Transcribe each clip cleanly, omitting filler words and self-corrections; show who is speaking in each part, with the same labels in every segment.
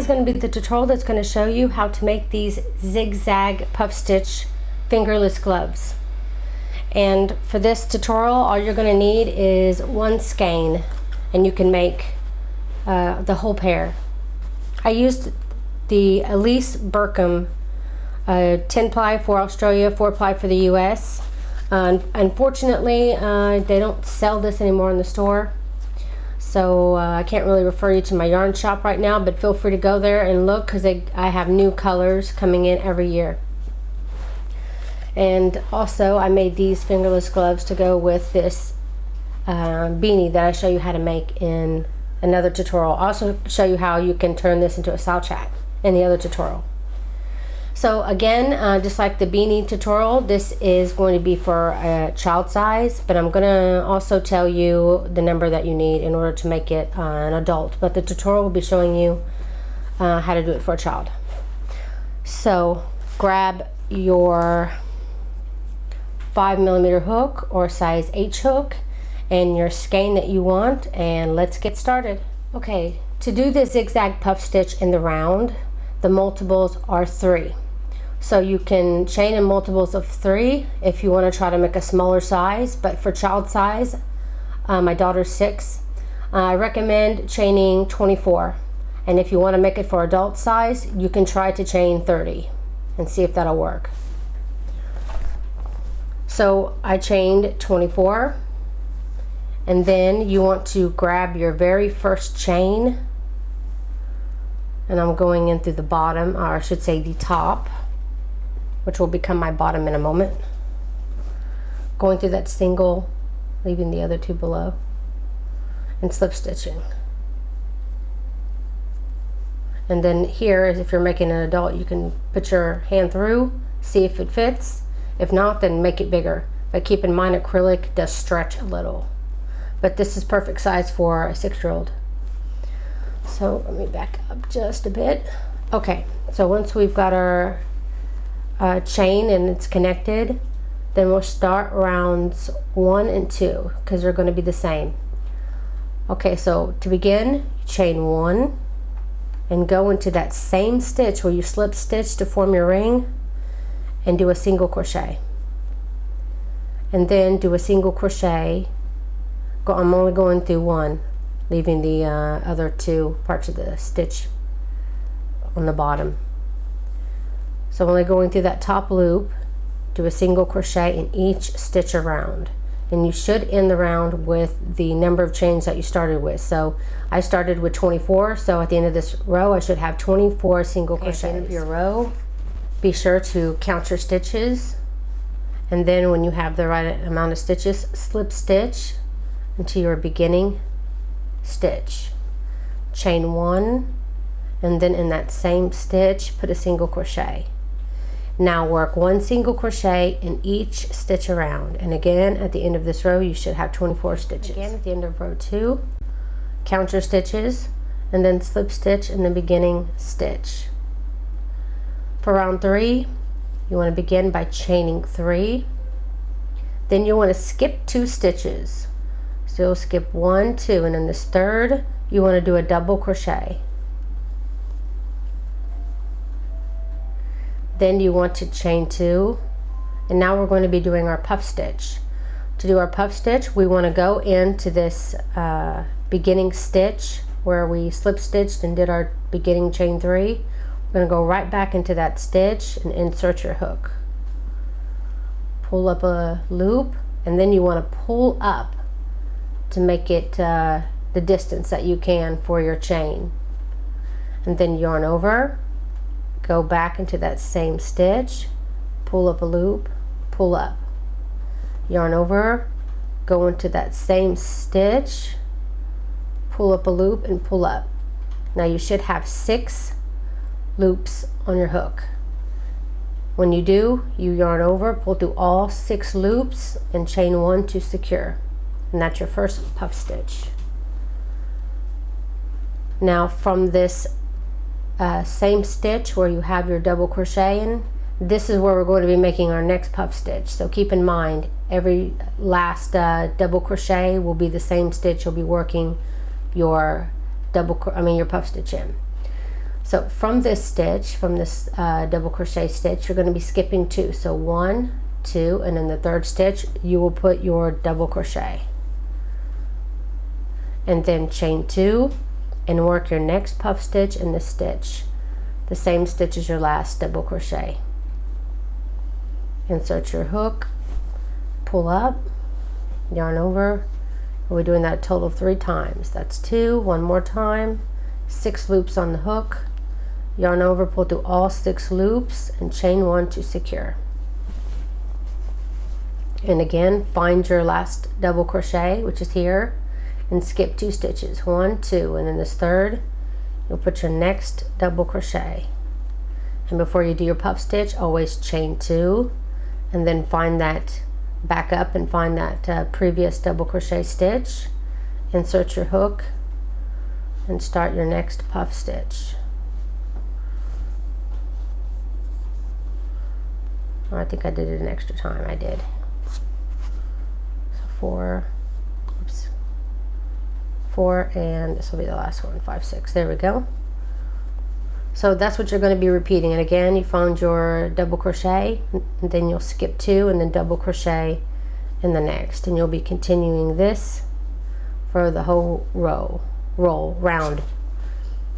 Speaker 1: is going to be the tutorial that's going to show you how to make these zigzag puff stitch fingerless gloves. And for this tutorial, all you're going to need is one skein, and you can make the whole pair. I used the Elise Burkham 10 ply for Australia, 4 ply for the US. Unfortunately, they don't sell this anymore in the store, so I can't really refer you to my yarn shop right now, but feel free to go there and look, because I have new colors coming in every year. And also I made these fingerless gloves to go with this beanie that I show you how to make in another tutorial. I'll also show you how you can turn this into a slouch hat in the other tutorial. So again, just like the beanie tutorial, this is going to be for a child size, but I'm going to also tell you the number that you need in order to make it an adult. But the tutorial will be showing you how to do it for a child. So grab your 5mm hook or size H hook and your skein that you want, and let's get started. Okay, to do the zigzag puff stitch in the round, the multiples are 3. So you can chain in multiples of 3 if you want to try to make a smaller size, but for child size, my daughter's 6, I recommend chaining 24. And if you want to make it for adult size, you can try to chain 30 and see if that'll work. So I chained 24, and then you want to grab your very first chain, and I'm going in through the bottom, or I should say the top, which will become my bottom in a moment. Going through that single, leaving the other 2 below, and slip stitching. And then here, if you're making an adult, you can put your hand through, see if it fits. If not, then make it bigger. But keep in mind, acrylic does stretch a little. But this is perfect size for a 6-year-old. So let me back up just a bit. Okay, so once we've got our chain and it's connected, then we'll start rounds 1 and 2, because they're going to be the same. Okay, so to begin, chain 1 and go into that same stitch where you slip stitch to form your ring, and do a single crochet, and then do a single crochet. I'm only going through 1, leaving the other 2 parts of the stitch on the bottom. So I'm only going through that top loop, do a single crochet in each stitch around, and you should end the round with the number of chains that you started with. So I started with 24, so at the end of this row I should have 24 single crochets. At the end of your row, be sure to count your stitches, and then when you have the right amount of stitches, slip stitch into your beginning stitch. Chain 1, and then in that same stitch, put a single crochet. Now work 1 single crochet in each stitch around, and again at the end of this row you should have 24 stitches. Again at the end of row 2, count your stitches, and then slip stitch in the beginning stitch. For round 3, you want to begin by chaining 3. Then you want to skip 2 stitches. So you'll skip 1, 2, and in this third, you want to do a double crochet. Then you want to chain 2, and now we're going to be doing our puff stitch. To do our puff stitch, we want to go into this beginning stitch where we slip stitched and did our beginning chain 3. We're going to go right back into that stitch and insert your hook. Pull up a loop, and then you want to pull up to make it the distance that you can for your chain. And then yarn over, go back into that same stitch, pull up a loop, pull up. Yarn over, go into that same stitch, pull up a loop, and pull up. Now you should have 6 loops on your hook. When you do, you yarn over, pull through all 6 loops, and chain 1 to secure, and that's your first puff stitch. Now from this same stitch where you have your double crochet in, this is where we're going to be making our next puff stitch. So keep in mind, every last double crochet will be the same stitch you'll be working your puff stitch in. So from this stitch, from this double crochet stitch, you're going to be skipping 2. So 1, 2, and in the third stitch you will put your double crochet, and then chain 2 and work your next puff stitch in this stitch, the same stitch as your last double crochet. Insert your hook, pull up, yarn over. We're doing that a total of 3 times. That's 2. One more time. 6 loops on the hook, yarn over, pull through all 6 loops, and chain 1 to secure. And again, find your last double crochet, which is here, and skip 2 stitches. 1, 2, and in this third you'll put your next double crochet. And before you do your puff stitch, always chain 2, and then find that, back up and find that previous double crochet stitch, insert your hook, and start your next puff stitch. Oh, I think I did it an extra time. I did. So 4, oops, 4, and this will be the last one. 5, 6. There we go. So that's what you're going to be repeating. And again, you found your double crochet, and then you'll skip 2 and then double crochet in the next, and you'll be continuing this for the whole round.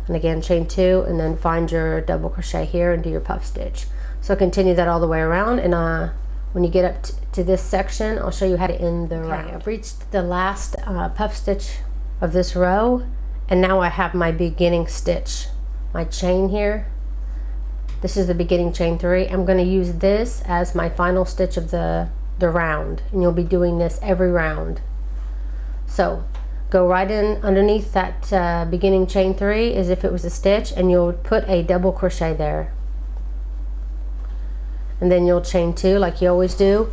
Speaker 1: And again, chain 2 and then find your double crochet here and do your puff stitch. So continue that all the way around, and when you get up to this section, I'll show you how to end the round. I've reached the last puff stitch of this row, and now I have my beginning stitch, my chain here. This is the beginning chain 3. I'm going to use this as my final stitch of the round, and you'll be doing this every round. So go right in underneath that beginning chain 3 as if it was a stitch, and you'll put a double crochet there, and then you'll chain 2 like you always do.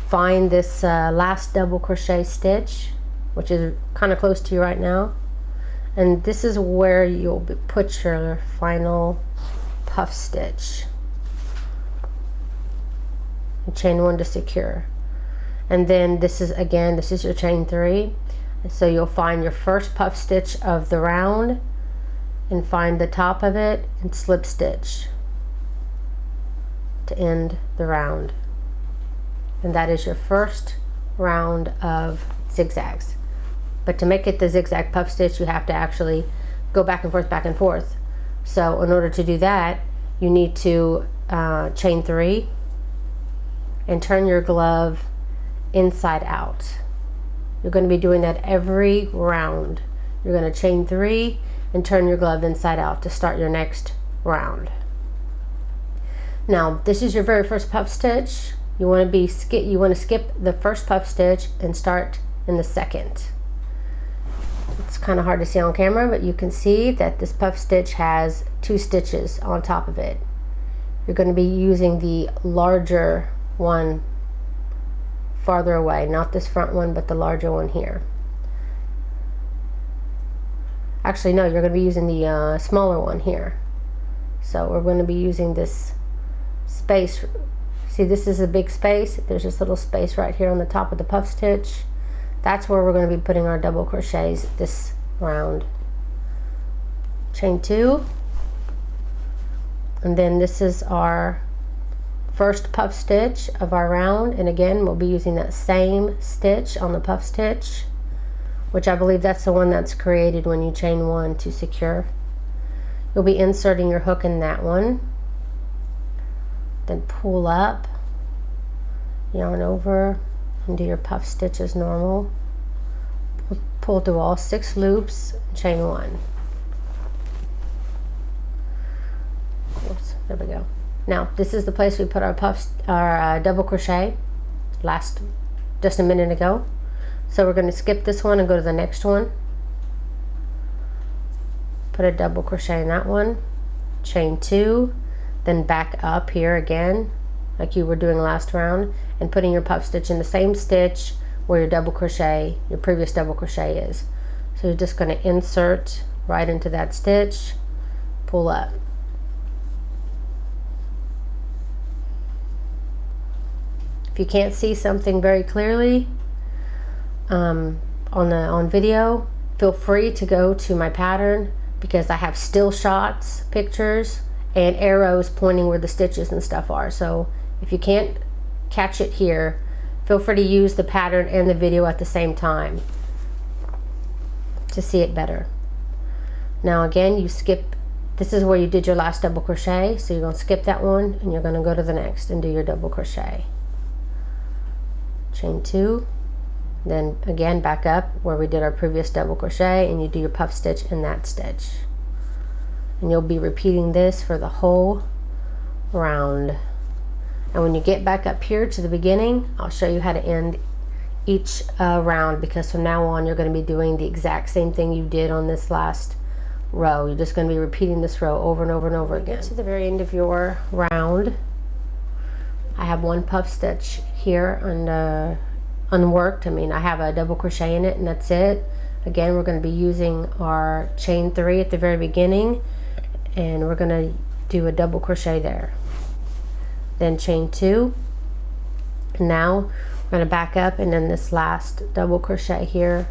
Speaker 1: Find this last double crochet stitch, which is kind of close to you right now, and this is where you'll put your final puff stitch, and chain 1 to secure. And then this is, again, this is your chain 3. So you'll find your first puff stitch of the round and find the top of it and slip stitch to end the round. And that is your first round of zigzags. But to make it the zigzag puff stitch, you have to actually go back and forth, back and forth. So in order to do that, you need to chain 3 and turn your glove inside out. You're going to be doing that every round. You're going to chain 3 and turn your glove inside out to start your next round. Now, this is your very first puff stitch. You want to skip the first puff stitch and start in the second. It's kind of hard to see on camera, but you can see that this puff stitch has 2 stitches on top of it. You're going to be using the larger one farther away, not this front one, but the larger one here. Actually, no, you're going to be using the smaller one here. So we're going to be using this space. See, this is a big space. There's this little space right here on the top of the puff stitch. That's where we're going to be putting our double crochets this round. Chain 2, and then this is our first puff stitch of our round, and again we'll be using that same stitch on the puff stitch, which I believe that's the one that's created when you chain 1 to secure. You'll be inserting your hook in that one, then pull up, yarn over, and do your puff stitch as normal. Pull through all 6 loops, chain 1. Oops, there we go. Now this is the place we put our double crochet just a minute ago. So we're going to skip this one and go to the next one. Put a double crochet in that one, chain 2, then back up here again like you were doing last round, and putting your puff stitch in the same stitch where your double crochet, your previous double crochet is. So you're just going to insert right into that stitch, pull up. If you can't see something very clearly on video, feel free to go to my pattern, because I have still shots, pictures, and arrows pointing where the stitches and stuff are. So if you can't catch it here, feel free to use the pattern and the video at the same time to see it better. Now again, you skip, this is where you did your last double crochet, so you're going to skip that one and you're going to go to the next and do your double crochet. Chain 2, then again back up where we did our previous double crochet, and you do your puff stitch in that stitch. And you'll be repeating this for the whole round. And when you get back up here to the beginning, I'll show you how to end each round, because from now on you're going to be doing the exact same thing you did on this last row. You're just going to be repeating this row over and over and over again. To the very end of your round, I have one puff stitch here and unworked. I mean, I have a double crochet in it and that's it. Again, we're going to be using our chain 3 at the very beginning, and we're going to do a double crochet there, then chain 2, and now we're going to back up, and then this last double crochet here,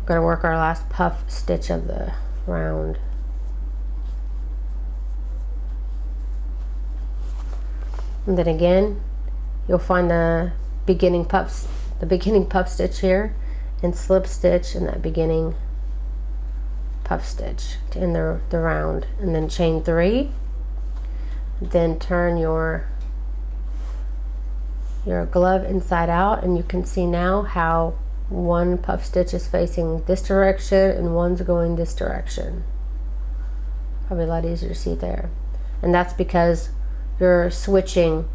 Speaker 1: we're going to work our last puff stitch of the round. And then again, you'll find the beginning puff stitch here, and slip stitch in that beginning puff stitch to end the round, and then chain 3, then turn your glove inside out, and you can see now how one puff stitch is facing this direction and one's going this direction. Probably a lot easier to see there. And that's because you're switching,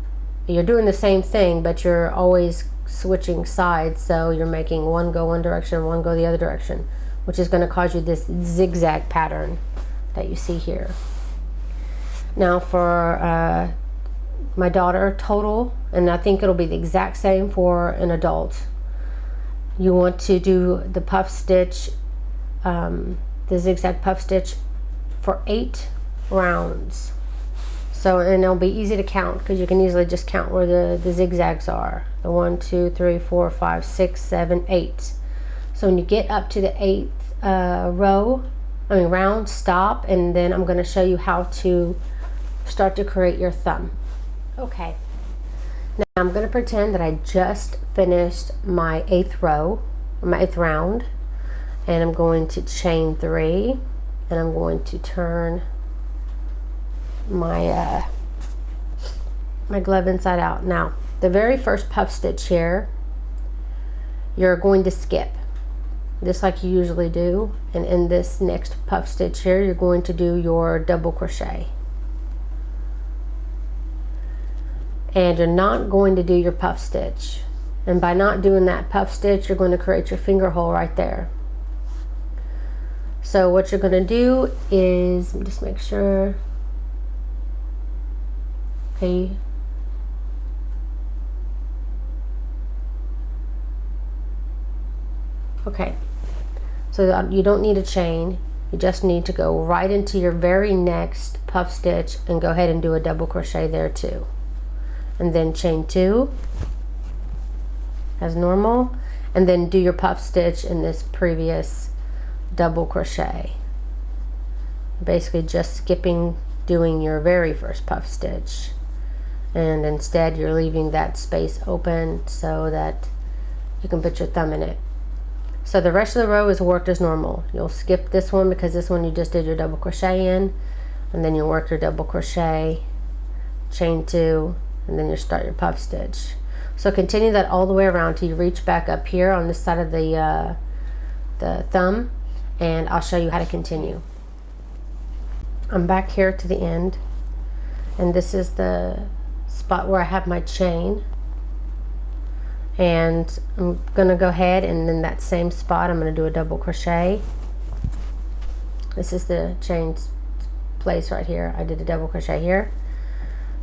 Speaker 1: you're doing the same thing, but you're always switching sides. So you're making one go one direction, one go the other direction, which is going to cause you this zigzag pattern that you see here. Now for my daughter total, and I think it'll be the exact same for an adult, you want to do the puff stitch, the zigzag puff stitch for 8 rounds. So, and it'll be easy to count because you can easily just count where the zigzags are. The 1, 2, 3, 4, 5, 6, 7, 8. So when you get up to the 8th round, stop, and then I'm going to show you how to start to create your thumb. Okay. Now I'm going to pretend that I just finished my 8th row, my 8th round, and I'm going to chain 3, and I'm going to turn my my glove inside out. Now the very first puff stitch here, you're going to skip just like you usually do, and in this next puff stitch here, you're going to do your double crochet. And you're not going to do your puff stitch, and by not doing that puff stitch, you're going to create your finger hole right there. So what you're going to do is just make sure, okay, so you don't need a chain, you just need to go right into your very next puff stitch and go ahead and do a double crochet there too. And then chain 2 as normal, and then do your puff stitch in this previous double crochet. Basically just skipping doing your very first puff stitch, and instead you're leaving that space open so that you can put your thumb in it. So the rest of the row is worked as normal. You'll skip this one because this one you just did your double crochet in, and then you'll work your double crochet, chain 2, and then you start your puff stitch. So continue that all the way around till you reach back up here on this side of the thumb, and I'll show you how to continue. I'm back here to the end, and this is the spot where I have my chain, and I'm gonna go ahead and in that same spot I'm gonna do a double crochet. This is the chain place right here. I did a double crochet here,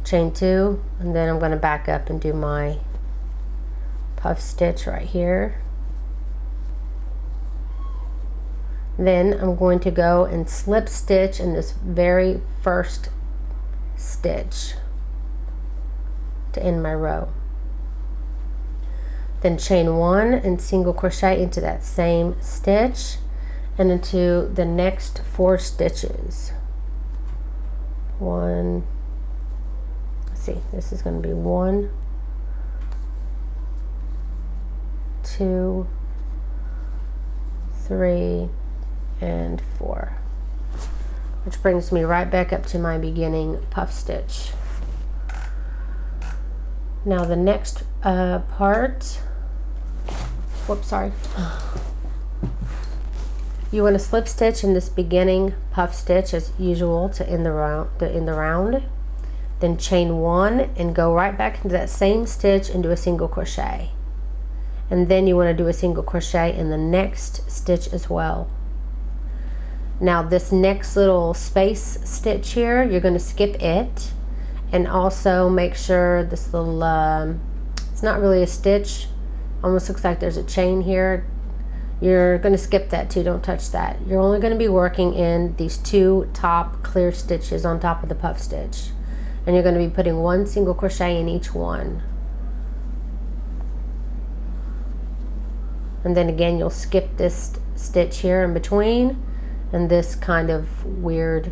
Speaker 1: chain 2, and then I'm going to back up and do my puff stitch right here. Then I'm going to go and slip stitch in this very first stitch to end my row. Then chain 1 and single crochet into that same stitch, and into the next 4 stitches. Let's see, this is going to be 1, 2, 3, and 4, which brings me right back up to my beginning puff stitch. Now the next part, whoops, sorry. You want to slip stitch in this beginning puff stitch as usual to end the round, then chain 1 and go right back into that same stitch and do a single crochet, and then you want to do a single crochet in the next stitch as well. Now this next little space stitch here, you're going to skip it, and also make sure this little it's not really a stitch, almost looks like there's a chain here. You're going to skip that too, don't touch that. You're only going to be working in these 2 top clear stitches on top of the puff stitch, and you're going to be putting 1 single crochet in each one. And then again you'll skip this stitch here in between, and this kind of weird,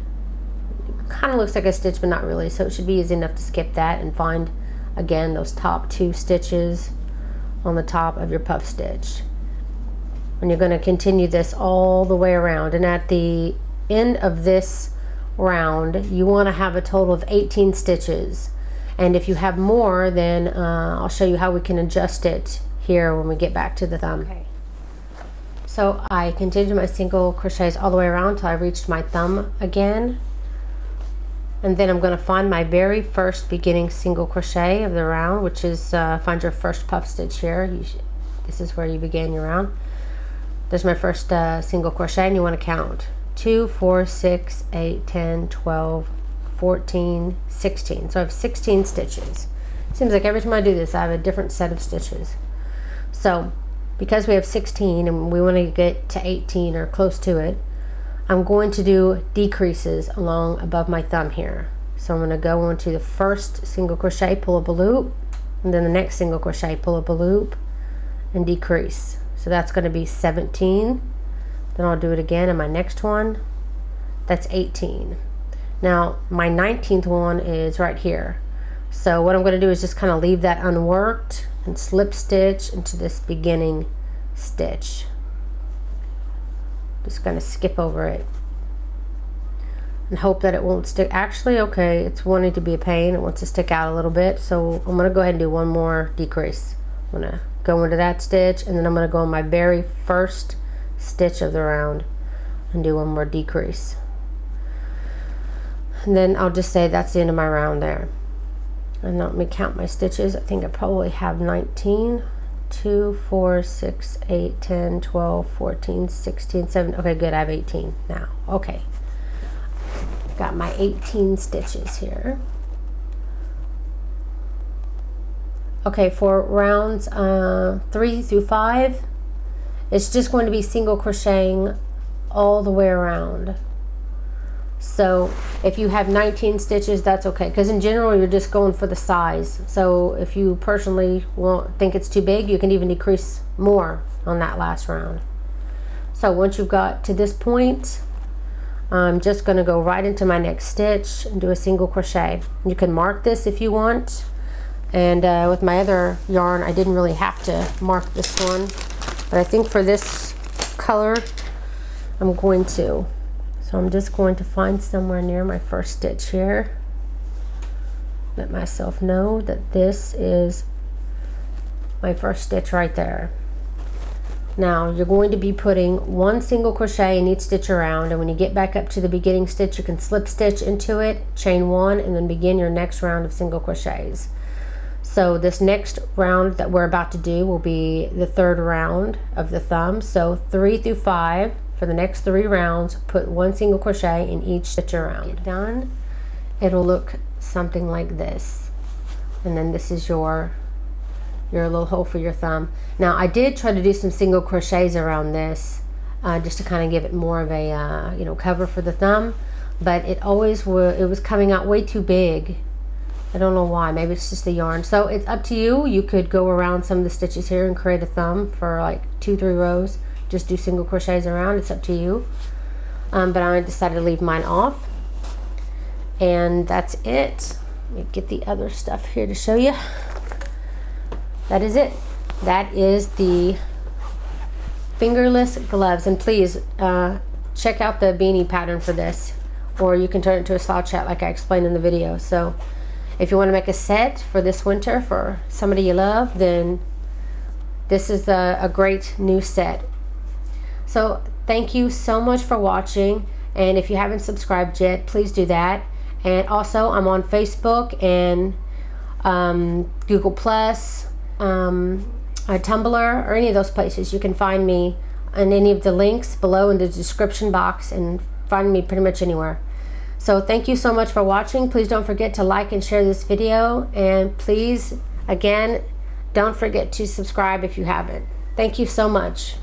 Speaker 1: kind of looks like a stitch but not really, so it should be easy enough to skip that and find again those top 2 stitches on the top of your puff stitch. And you're going to continue this all the way around, and at the end of this round you want to have a total of 18 stitches, and if you have more then I'll show you how we can adjust it here when we get back to the thumb. Okay. So I continued my single crochets all the way around till I reached my thumb again, and then I'm going to find my very first beginning single crochet of the round, which is find your first puff stitch here. This is where you began your round. There's my first single crochet, and you want to count 2, 4, 6, 8, 10, 12, 14, 16. So I have 16 stitches. Seems like every time I do this I have a different set of stitches. So because we have 16 and we want to get to 18 or close to it, I'm going to do decreases along above my thumb here. So I'm going to go into the first single crochet, pull up a loop, and then the next single crochet, pull up a loop, and decrease. So that's going to be 17. Then I'll do it again in my next one. That's 18. Now my 19th one is right here. So what I'm going to do is just kind of leave that unworked and slip stitch into this beginning stitch. Just going to skip over it and hope that it won't stick. Actually, okay, it's wanting to be a pain. It wants to stick out a little bit, so I'm going to go ahead and do one more decrease. I'm going to go into that stitch, and then I'm going to go on my very first stitch of the round and do one more decrease, and then I'll just say that's the end of my round there. And let me count my stitches. I think I probably have 19. 2, 4, 6, 8, 10, 12, 14, 16, 17. Okay, good, I have 18 now. Okay, got my 18 stitches here. Okay, for rounds 3 through 5, it's just going to be single crocheting all the way around. So if you have 19 stitches, that's okay, because in general you're just going for the size. So if you personally think it's too big, you can even decrease more on that last round. So once you've got to this point, I'm just going to go right into my next stitch and do a single crochet. You can mark this if you want, and with my other yarn I didn't really have to mark this one, but I think for this color I'm going to. So I'm just going to find somewhere near my first stitch here, let myself know that this is my first stitch right there. Now you're going to be putting 1 single crochet in each stitch around, and when you get back up to the beginning stitch you can slip stitch into it, chain 1, and then begin your next round of single crochets. So this next round that we're about to do will be the 3rd round of the thumb. So 3 through 5, for the next 3 rounds, put 1 single crochet in each stitch around. Get done, it'll look something like this, and then this is your little hole for your thumb. Now I did try to do some single crochets around this just to kind of give it more of a cover for the thumb, but it was coming out way too big. I don't know why, maybe it's just the yarn. So it's up to you. You could go around some of the stitches here and create a thumb for like 2-3 rows. just do single crochets around. It's up to you. But I decided to leave mine off. And that's it. Let me get the other stuff here to show you. That is it. That is the fingerless gloves. And please check out the beanie pattern for this, or you can turn it into a slouch hat like I explained in the video. So if you want to make a set for this winter for somebody you love, then this is a great new set. So thank you so much for watching, and if you haven't subscribed yet, please do that. And also, I'm on Facebook and Google Plus, Tumblr, or any of those places. You can find me on any of the links below in the description box, and find me pretty much anywhere. So thank you so much for watching. Please don't forget to like and share this video, and please, again, don't forget to subscribe if you haven't. Thank you so much.